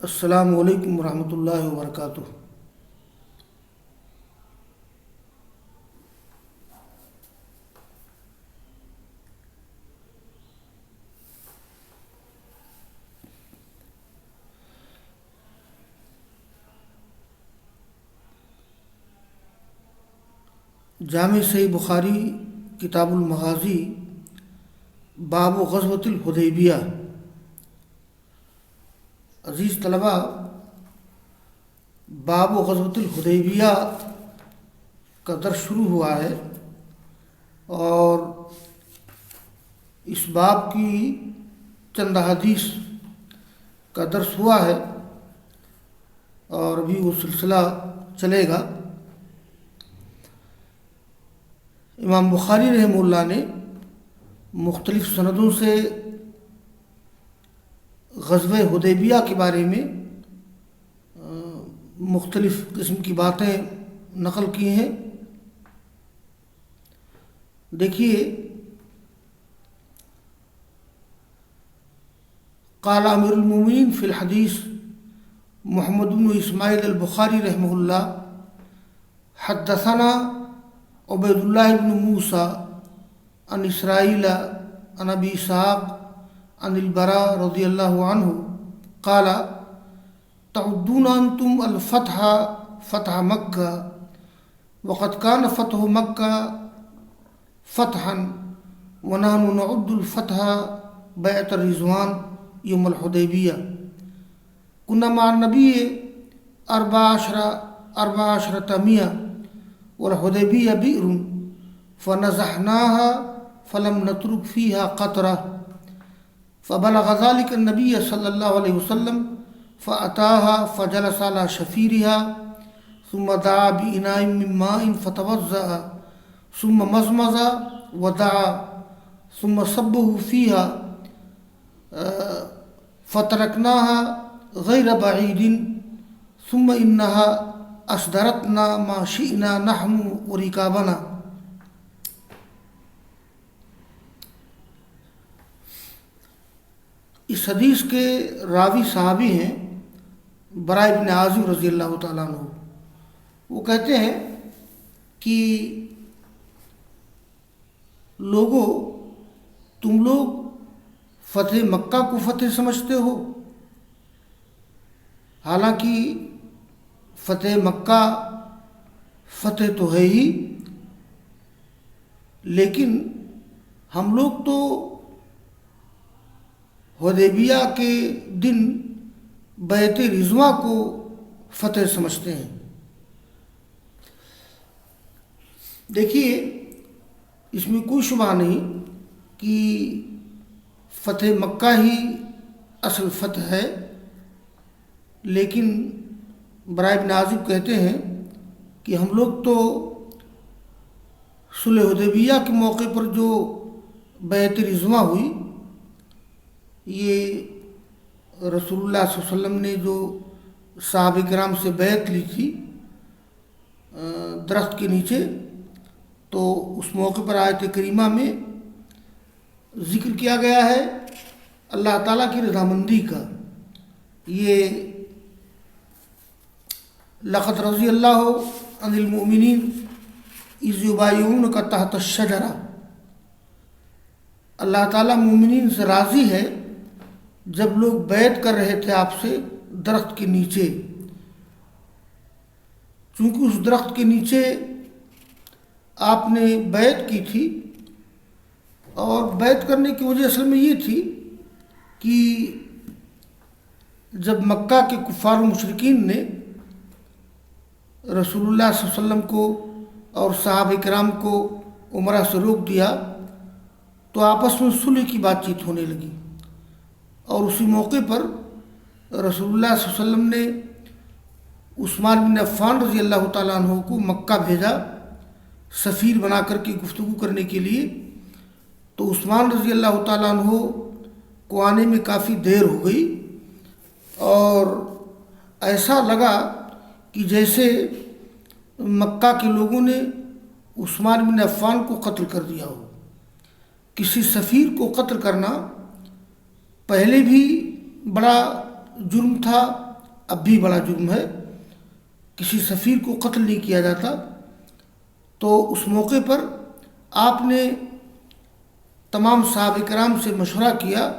السلام علیکم ورحمۃ اللہ وبرکاتہ۔ جامع صحیح بخاری کتاب المغازی باب غزوۃ الحدیبیہ۔ عزیز طلبہ، باب غزوۃ الحدیبیہ کا درس شروع ہوا ہے اور اس باب کی چند حدیث کا درس ہوا ہے اور ابھی وہ سلسلہ چلے گا۔ امام بخاری رحمہ اللہ نے مختلف سندوں سے غزوہ حدیبیہ کے بارے میں مختلف قسم کی باتیں نقل کی ہیں۔ دیکھیے، قال امیر المومنین فی الحدیث محمد بن اسماعیل البخاری رحمہ اللہ حدثنا عبید اللہ بن موسیٰ عن اسرائیل عن ابی اسحاق عن البراء رضی اللہ عنہ قال تعدون انتم الفتح فتح مکہ وقد كان فتح مکہ فتحا ونحن نعد الفتح بیعۃ الرضوان یوم الحدیبیہ كنا مع النبی 14 مئة والحدیبیہ بئر فنزحناها فلم نترك فيها قطرة فبلغ ذلك النبي صلى الله عليه وسلم فأتاها فجلس على شفيرها ثم دعا بإناء من ماء فتوضأ ثم مزمز ودعا ثم صبه فيها فتركناها غير بعيد ثم إنها أصدرتنا ما شئنا نحن وركابنا۔ اس حدیث کے راوی صحابی ہیں براء بن عازب رضی اللہ تعالیٰ عنہ۔ وہ کہتے ہیں کہ لوگوں، تم لوگ فتح مکہ کو فتح سمجھتے ہو، حالانکہ فتح مکہ فتح تو ہے ہی، لیکن ہم لوگ تو حدیبیہ کے دن بیعت رضوان کو فتح سمجھتے ہیں۔ دیکھیے، اس میں کوئی شبہ نہیں کہ فتح مکہ ہی اصل فتح ہے، لیکن براء بن عازب کہتے ہیں کہ ہم لوگ تو صلح حدیبیہ کے موقع پر جو بیعت رضوان ہوئی، یہ رسول اللہ صلی اللہ علیہ وسلم نے جو صحابہ کرام سے بیعت لی تھی درخت کے نیچے، تو اس موقع پر آیت کریمہ میں ذکر کیا گیا ہے اللہ تعالیٰ کی رضامندی کا۔ یہ لقد رضی اللہ عن المؤمنین اذ یبایعونک تحت الشجرہ، اللہ تعالیٰ مومنین سے راضی ہے جب لوگ بیعت کر رہے تھے آپ سے درخت کے نیچے، چونکہ اس درخت کے نیچے آپ نے بیعت کی تھی، اور بیعت کرنے کی وجہ اصل میں یہ تھی کہ جب مکہ کے کفار و مشرکین نے رسول اللہ صلی اللہ علیہ وسلم کو اور صحابہ کرام کو عمرہ سے روک دیا، تو آپس میں صلح کی بات چیت ہونے لگی، اور اسی موقع پر رسول اللہ صلی اللہ علیہ وسلم نے عثمان بن عفان رضی اللہ تعالیٰ عنہ کو مکہ بھیجا سفیر بنا کر کے گفتگو کرنے کے لیے۔ تو عثمان رضی اللہ تعالیٰ عنہ کو آنے میں کافی دیر ہو گئی، اور ایسا لگا کہ جیسے مکہ کے لوگوں نے عثمان بن عفان کو قتل کر دیا ہو۔ کسی سفیر کو قتل کرنا پہلے بھی بڑا جرم تھا اب بھی بڑا جرم ہے، کسی سفیر کو قتل نہیں کیا جاتا۔ تو اس موقع پر آپ نے تمام صحابہ کرام سے مشورہ کیا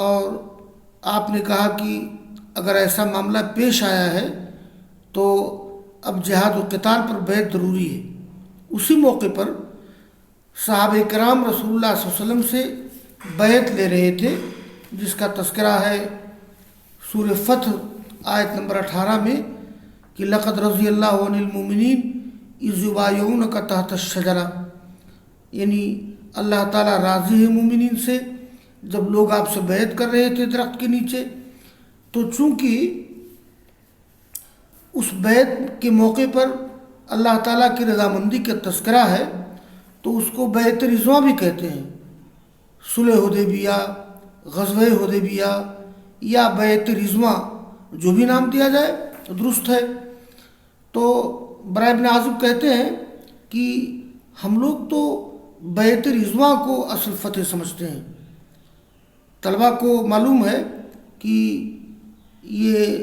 اور آپ نے کہا کہ اگر ایسا معاملہ پیش آیا ہے تو اب جہاد و قتال پر بیعت ضروری ہے۔ اسی موقع پر صحابہ کرام رسول اللہ صلی اللہ علیہ وسلم سے بیعت لے رہے تھے، جس کا تذکرہ ہے سورہ فتح آیت نمبر 18 میں کہ لقد رضی اللہ عن المؤمنین اذ یبایعونک تحت الشجرہ، یعنی اللہ تعالیٰ راضی ہے مومنین سے جب لوگ آپ سے بیعت کر رہے تھے درخت کے نیچے۔ تو چونکہ اس بیعت کے موقع پر اللہ تعالیٰ کی رضامندی کا تذکرہ ہے تو اس کو بیعت رضوان بھی کہتے ہیں۔ صلح حدیبیہ، غزوہ حدیبیہ یا بیعت رضوان، جو بھی نام دیا جائے درست ہے۔ تو برائے ابن عازب کہتے ہیں کہ ہم لوگ تو بیعت رضوان کو اصل فتح سمجھتے ہیں۔ طلبہ کو معلوم ہے کہ یہ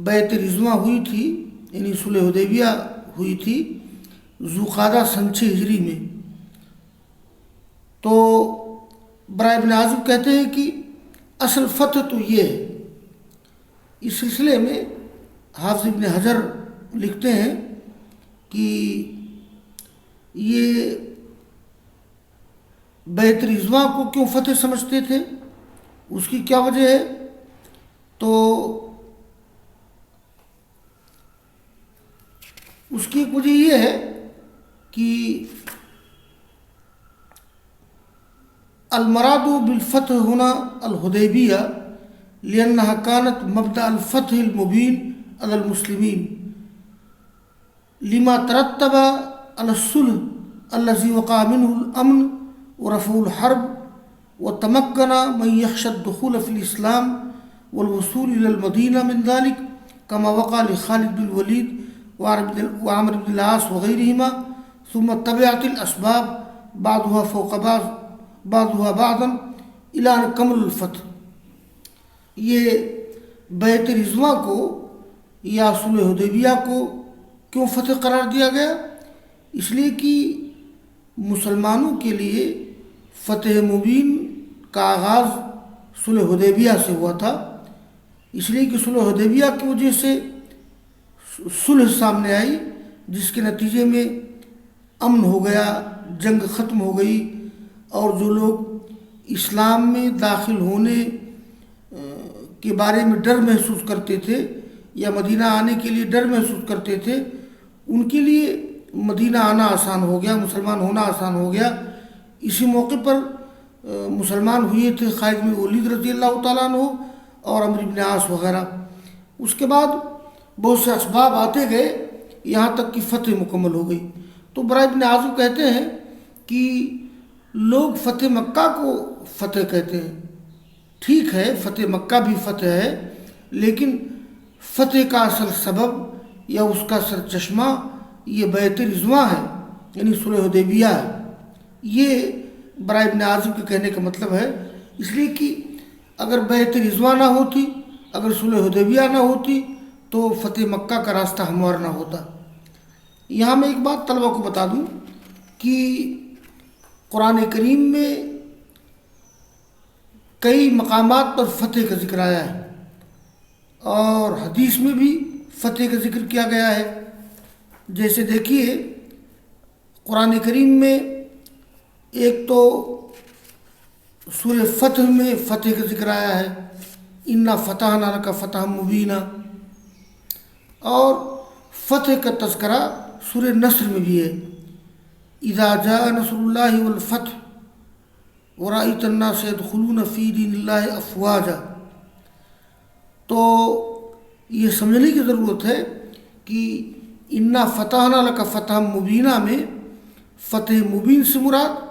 بیعت رضوان ہوئی تھی، یعنی صلح حدیبیہ ہوئی تھی ذوالقعدہ سن 6 ہجری میں۔ تو برائے ابن عازب کہتے ہیں کہ اصل فتح تو یہ ہے۔ اس سلسلے میں حافظ ابن حجر لکھتے ہیں کہ یہ بیعت رضوان کو کیوں فتح سمجھتے تھے، اس کی کیا وجہ ہے؟ تو اس کی ایک وجہ یہ ہے کہ المراد بالفتح هنا الحدیبیہ لأنها كانت مبدأ الفتح المبین على المسلمین لما ترتب على الصلح الذي وقع منه الأمن ورفع الحرب وتمكن من يخشى الدخول في الإسلام والوصول إلى المدينة من ذلك كما وقع لخالد بن الوليد وعمر بن العاص وغيرهما، ثم تبعت الأسباب بعضها فوق بعضها بعضا إلى أن كمل الفتح۔ یہ بیعت رضوان کو یا صلح حدیبیہ کو کیوں فتح قرار دیا گیا؟ اس لیے کہ مسلمانوں کے لیے فتح مبین کا آغاز صلح حدیبیہ سے ہوا تھا، اس لیے کہ صلح حدیبیہ کی وجہ سے صلح سامنے آئی، جس کے نتیجے میں امن ہو گیا، جنگ ختم ہو گئی، اور جو لوگ اسلام میں داخل ہونے کے بارے میں ڈر محسوس کرتے تھے یا مدینہ آنے کے لیے ڈر محسوس کرتے تھے، ان کے لیے مدینہ آنا آسان ہو گیا، مسلمان ہونا آسان ہو گیا۔ اسی موقع پر مسلمان ہوئے تھے خالد بن ولید رضی اللہ تعالیٰ عنہ اور عمرو بن عاص وغیرہ۔ اس کے بعد بہت سے اسباب آتے گئے، یہاں تک کہ فتح مکمل ہو گئی۔ تو برائے ابن عازب کہتے ہیں کہ لوگ فتح مکہ کو فتح کہتے ہیں، ٹھیک ہے فتح مکہ بھی فتح ہے، لیکن فتح کا اصل سبب یا اس کا سرچشمہ یہ بیعت رضوان ہے، یعنی صلح حدیبیہ ہے۔ یہ برائے ابن عازب کے کہنے کا مطلب ہے، اس لیے کہ اگر بیعت رضوان نہ ہوتی، اگر صلح حدیبیہ نہ ہوتی تو فتح مکہ کا راستہ ہموار نہ ہوتا۔ یہاں میں ایک بات طلبہ کو بتا دوں کہ قرآن کریم میں کئی مقامات پر فتح کا ذکر آیا ہے اور حدیث میں بھی فتح کا ذکر کیا گیا ہے۔ جیسے دیکھیے قرآن کریم میں ایک تو سورہ فتح میں فتح کا ذکر آیا ہے، انا فتحنا لک فتحا مبینا، اور فتح کا تذکرہ سورہ نصر میں بھی ہے، اذا جاء نصر اللہ والفتح ورأیت الناس يدخلون فی دین اللہ افواجا۔ تو یہ سمجھنے کی ضرورت ہے کہ انا فتحنا لک فتحا مبینا میں فتح مبین سے مراد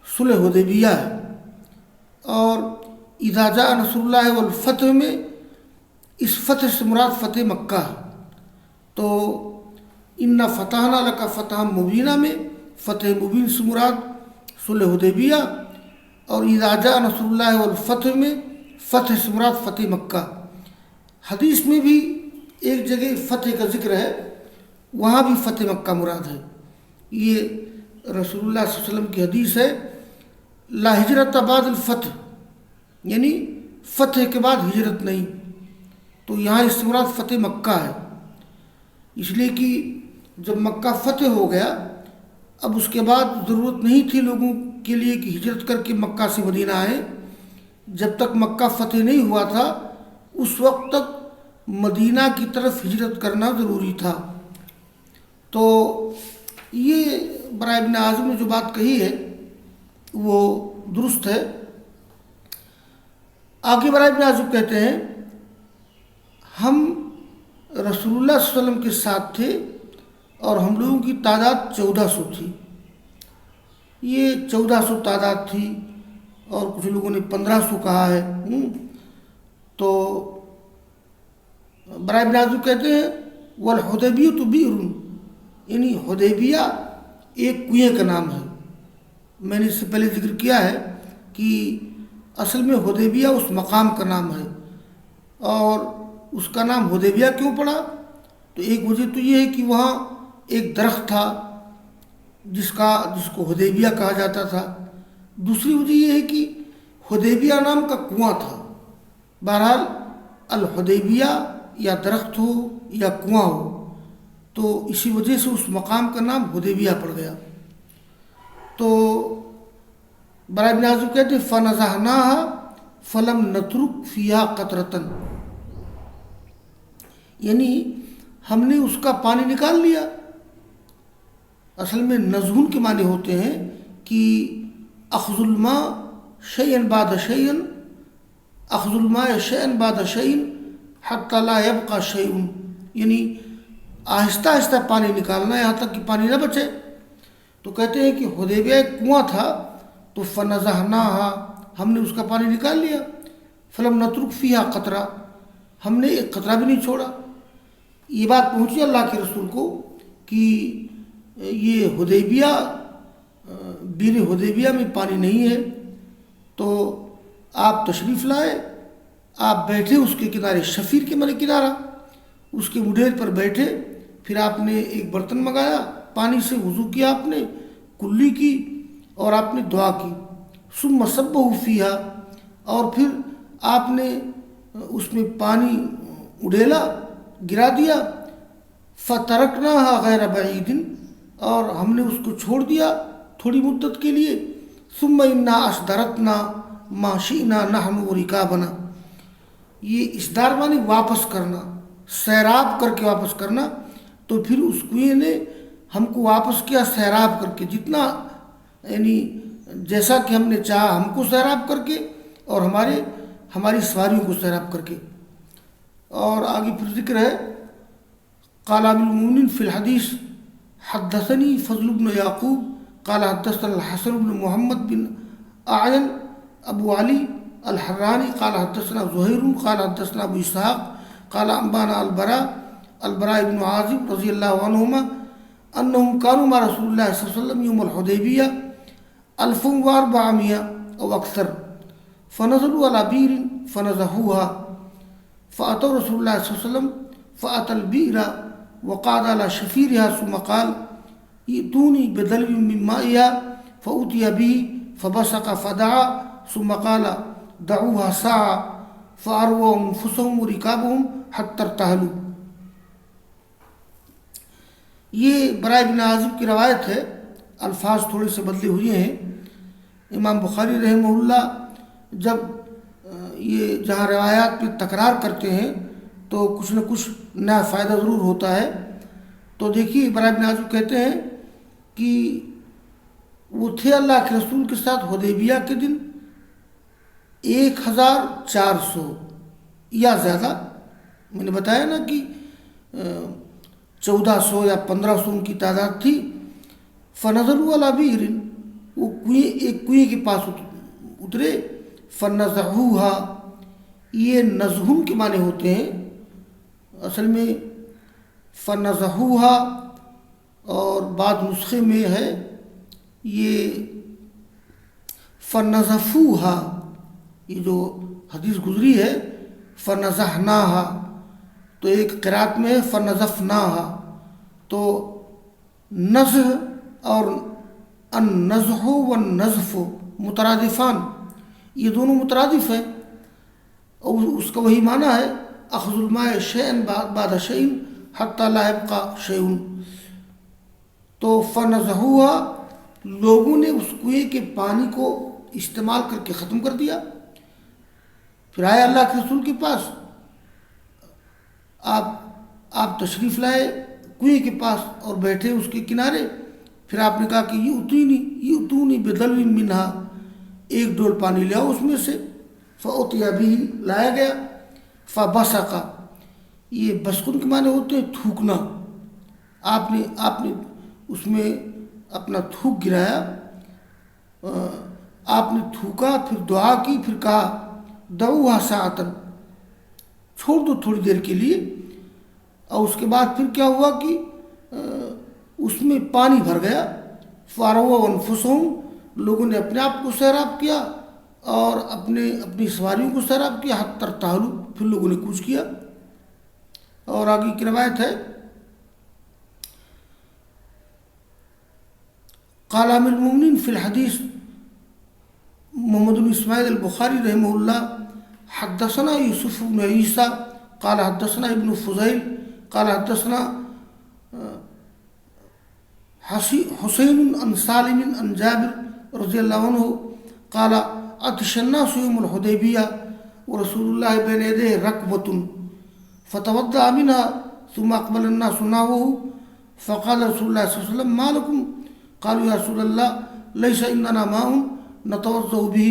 صلح حدیبیہ ہے، اور اذا جاء نصر اللہ والفتح میں اس فتح سے مراد فتح مکہ ہے۔ تو انا فتحنا لک فتحا مبینا میں فتح مبین سے مراد صلح حدیبیہ، اور اذا جاء نصر اللہ والفتح میں فتح سے مراد فتح مکہ۔ حدیث میں بھی ایک جگہ فتح کا ذکر ہے، وہاں بھی فتح مکہ مراد ہے۔ یہ رسول اللہ صلی اللہ علیہ وسلم کی حدیث ہے، لا ہجرت بعد الفتح، یعنی فتح کے بعد ہجرت نہیں۔ تو یہاں اس سے مراد فتح مکہ ہے، اس لیے کہ جب مکہ فتح ہو گیا، اب اس کے بعد ضرورت نہیں تھی لوگوں کے لیے کہ ہجرت کر کے مکہ سے مدینہ آئے۔ جب تک مکہ فتح نہیں ہوا تھا اس وقت تک مدینہ کی طرف ہجرت کرنا ضروری تھا۔ تو یہ برائے ابن عازب نے جو بات کہی ہے وہ درست ہے۔ آگے برائے ابن عازب کہتے ہیں ہم رسول اللہ صلی اللہ علیہ وسلم کے ساتھ تھے اور ہم لوگوں کی تعداد 1400 تھی۔ یہ 1400 تعداد تھی اور کچھ لوگوں نے 1500 کہا ہے۔ تو برائے ابن عازب کہتے ہیں والحدیبیۃ بئر، یعنی حدیبیہ ایک کنویں کا نام ہے۔ میں نے اس سے پہلے ذکر کیا ہے کہ اصل میں حدیبیہ اس مقام کا نام ہے، اور اس کا نام حدیبیہ کیوں پڑا؟ تو ایک وجہ تو یہ ہے کہ وہاں ایک درخت تھا جس کو حدیبیہ کہا جاتا تھا۔ دوسری وجہ یہ ہے کہ حدیبیہ نام کا کنواں تھا۔ بہرحال الحدیبیہ یا درخت ہو یا کنواں ہو، تو اسی وجہ سے اس مقام کا نام حدیبیہ پڑ گیا۔ تو برائے ابن عازب کہتے ہیں فَنَزَعْنَاهَا فَلَمْ نَتْرُكْ فِيهَا قَطْرَةً، یعنی ہم نے اس کا پانی نکال لیا۔ اصل میں نزہون کے معنی ہوتے ہیں کہ اخذ الماء شیئا بعد شیئا، اخذ الماء شیئا بعد شیئا حتی لا یبقى شیء، یعنی آہستہ آہستہ پانی نکالنا یہاں تک کہ پانی نہ بچے۔ تو کہتے ہیں کہ حدیبیہ ایک کنواں تھا، تو فنزہناها، ہم نے اس کا پانی نکال لیا، فلم نترک فیہا قطرہ، ہم نے ایک قطرہ بھی نہیں چھوڑا۔ یہ بات پہنچی اللہ کے رسول کو کہ یہ حدیبیہ، بیر حدیبیہ میں پانی نہیں ہے، تو آپ تشریف لائے، آپ بیٹھے اس کے کنارے، شفیر کے معنی کنارہ، اس کے مڈیر پر بیٹھے، پھر آپ نے ایک برتن منگایا، پانی سے وضو کیا، آپ نے کلی کی اور آپ نے دعا کی، ثم صبہ فیہا، اور پھر آپ نے اس میں پانی اڈیلا، گرا دیا، فترکناہا غیر بعید، اور ہم نے اس کو چھوڑ دیا تھوڑی مدت کے لیے، ثم انا اسدرتنا ما شئنا نحن ورکابنا، یہ اسدار معنی واپس کرنا، سیراب کر کے واپس کرنا۔ تو پھر اس کنویں نے ہم کو واپس کیا سیراب کر کے، جتنا یعنی جیسا کہ ہم نے چاہا ہم کو سیراب کر کے اور ہماری سواریوں کو سیراب کر کے۔ اور آگے پھر ذکر ہے قال امیر المؤمنین فی الحدیث حدثنی فضل بن یعقوب قال حدثنا الحسن بن محمد بن اعین ابو علی الحرانی قال حدثنا زہیر قال حدثنا ابو اسحاق قال انبانا البراء بن عازب رضی اللہ عنہما انہم کانوا مع رسول اللہ صلی اللہ علیہ وسلم یوم الحدیبیہ 1400 او اکثر، فنزلوا على بئر فنزحوها، فأتوا رسول الله صلى الله عليه وسلم فأتى البئر وقعد على شفيرها، ثم قال ائتوني بدلو من مائها، فأتي به فبصق فدعا، ثم قال دعوها ساعة فأرووا أنفسهم وركابهم حتى ارتحلوا۔ یہ برائے ابن عازب کی روایت ہے، الفاظ تھوڑے سے بدلے ہوئے ہیں۔ امام بخاری رحمہ اللہ جب یہ جہاں روایات پہ تکرار کرتے ہیں تو کچھ نہ کچھ نیا فائدہ ضرور ہوتا ہے۔ تو دیکھیے برائے ابن عازب کہتے ہیں کہ وہ تھے اللہ کے رسول کے ساتھ حدیبیہ کے دن 1400 یا زیادہ، میں نے بتایا نا کہ 1400 یا 1500 ان کی تعداد تھی۔ فنظروا علی بئر، وہ ایک کنویں کے پاس اترے، فنزحوها، یہ نزہون کے معنی ہوتے ہیں اصل میں فنزحوها، اور بعض نسخے میں ہے یہ فنزفوها، یہ جو حدیث گزری ہے فنزحناها، تو ایک قرات میں فنزفناہا، تو نزح اور النزح والنزف مترادفان، یہ دونوں مترادف ہیں، اور اس کا وہی معنی ہے اخذ الماء شیئا بعد شیء حتی لا یبقى شیء۔ تو فنزحوها، لوگوں نے اس کنویں کے پانی کو استعمال کر کے ختم کر دیا۔ پھر آئے اللہ کے رسول کے پاس، آپ تشریف لائے کنویں کے پاس اور بیٹھے اس کے کنارے، پھر آپ نے کہا کہ یؤتونی بدلو منہا، ایک ڈول پانی لے آؤ اس میں سے، فأتی بہ، لایا گیا، فبصق، یہ بسکن کے معنی ہوتے ہیں تھوکنا، آپ نے اس میں اپنا تھوک گرایا، آپ نے تھوکا، پھر دعا کی، پھر کہا دعوها ساعتا، چھوڑ دو تھوڑی دیر کے لیے، اور اس کے بعد پھر کیا ہوا کہ اس میں پانی بھر گیا، فاروا انفسهم، لوگوں نے اپنے آپ کو سیراب کیا اور اپنی سواریوں کو سیراب کیا، حتی ارتحلوا، پھر لوگوں نے کوچ کیا۔ اور آگے کی روایت ہے قال امیر المؤمنین فی الحدیث محمد بن اسماعیل البخاری رحمہ اللہ، حدثنا یوسف بن عیسیٰ قال حدثنا ابن فضیل قال حدثنا حسین عن سالم عن جابر رضی اللہ عنہ قال عطش الناس یوم الحدیبیہ ورسول اللہ بین یدیہ رکبۃ فتوضأ منها ثم اقبل الناس نحوه فقال رسول اللہ صلی اللہ علیہ وسلم ما لكم قالوا یا رسول اللہ لیس عندنا ماء نتوضأ به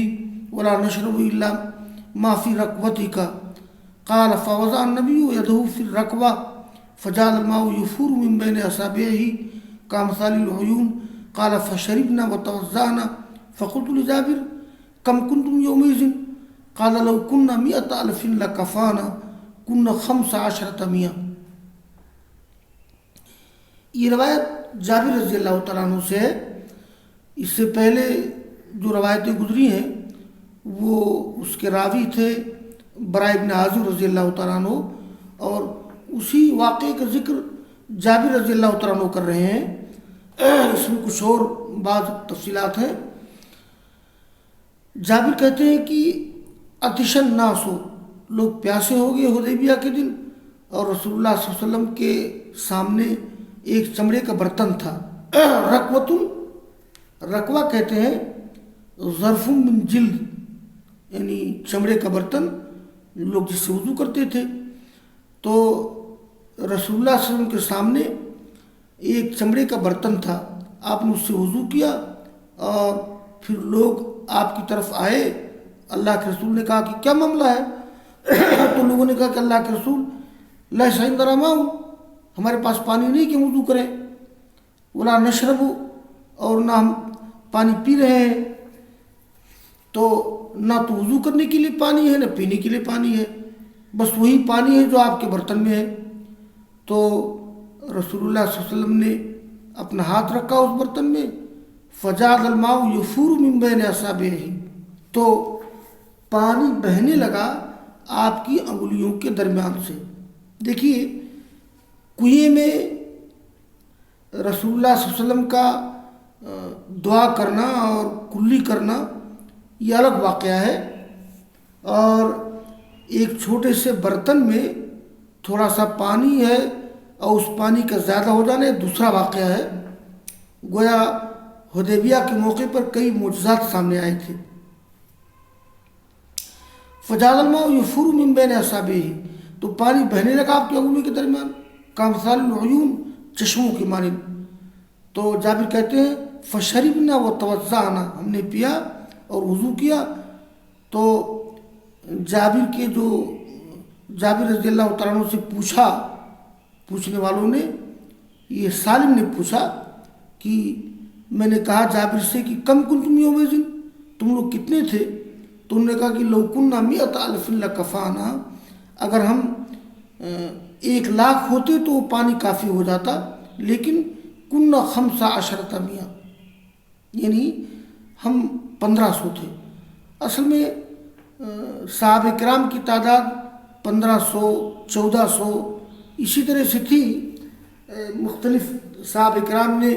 ولا نشرب الا ما في ركبتك قال فوضع النبي يده في الركبة فجعل الماء يفور من بين أصابعه كامثال العيون قال فشربنا وتوضأنا فقلت لجابر كم كنتم يومئذ قال لو كنا 100,000 لكفانا كنا 15 مئة۔ یہ روایت جابر رضی اللہ تعالیٰ عنہ سے ہے۔ اس سے پہلے جو روایتیں گزری ہیں وہ اس کے راوی تھے برائے بن عازب رضی اللہ تعالیٰ عنہ، اور اسی واقعے کا ذکر جابر رضی اللہ تعالیٰ عنہ کر رہے ہیں۔ اس میں کچھ اور بعض تفصیلات ہیں۔ جابر کہتے ہیں کہ عطش الناس، لوگ پیاسے ہو گئے حدیبیہ کے دن، اور رسول اللہ صلی اللہ علیہ وسلم کے سامنے ایک چمڑے کا برتن تھا، رکوہ کہتے ہیں ظرف من جلد، یعنی چمڑے کا برتن لوگ جس سے وضو کرتے تھے۔ تو رسول اللہ صلی اللہ علیہ وسلم کے سامنے ایک چمڑے کا برتن تھا، آپ نے اس سے وضو کیا اور پھر لوگ آپ کی طرف آئے۔ اللہ کے رسول نے کہا کہ کیا معاملہ ہے؟ تو لوگوں نے کہا کہ اللہ کے رسول لیس عندنا ماء، ہمارے پاس پانی نہیں کہ وضو کریں، ولا نشرب، اور نہ ہم پانی پی رہے ہیں، تو نہ تو وضو کرنے کے لیے پانی ہے نہ پینے کے لیے پانی ہے، بس وہی پانی ہے جو آپ کے برتن میں ہے۔ تو رسول اللہ صلی اللہ علیہ وسلم نے اپنا ہاتھ رکھا اس برتن میں، فجعل الماء یفور من بین اصابعہ، تو پانی بہنے لگا آپ کی انگلیوں کے درمیان سے۔ دیکھیے کنویں میں رسول اللہ صلی اللہ علیہ وسلم کا دعا کرنا اور کلی کرنا یہ الگ واقعہ ہے، اور ایک چھوٹے سے برتن میں تھوڑا سا پانی ہے اور اس پانی کا زیادہ ہو جانا دوسرا واقعہ ہے۔ گویا حدیبیہ کے موقع پر کئی معجزات سامنے آئے تھے۔ فجعل الماء یفور من بین اصابعہ، تو پانی بہنے لگا آپ کی انگلیوں کے درمیان، کامثال العیون، چشموں کے مانند۔ تو جابر کہتے ہیں فشربنا وتوضأنا، ہم نے پیا اور وضو کیا۔ تو جابر رضی اللہ تعالیٰ عنہ سے پوچھنے والوں نے، یہ سالم نے پوچھا کہ میں نے کہا جابر سے کہ کم کنتم یومئذ، تم لوگ کتنے تھے؟ تو انہوں نے کہا کہ لو کنا 100,000 لکفانا، اگر ہم 1,00,000 ہوتے تو وہ پانی کافی ہو جاتا، لیکن کنا 15 مئة، یعنی ہم 1500 تھے۔ اصل میں صحابہ کرام کی تعداد 1500، 1400 اسی طرح سے تھی، مختلف صحابہ اکرام نے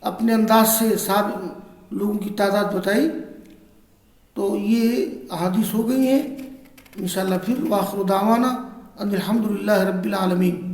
اپنے انداز سے صحابہ لوگوں کی تعداد بتائی. تو یہ احادیث ہو گئی ہیں. انشاءاللہ پھر وآخر دعوانا ان الحمدللہ رب العالمین.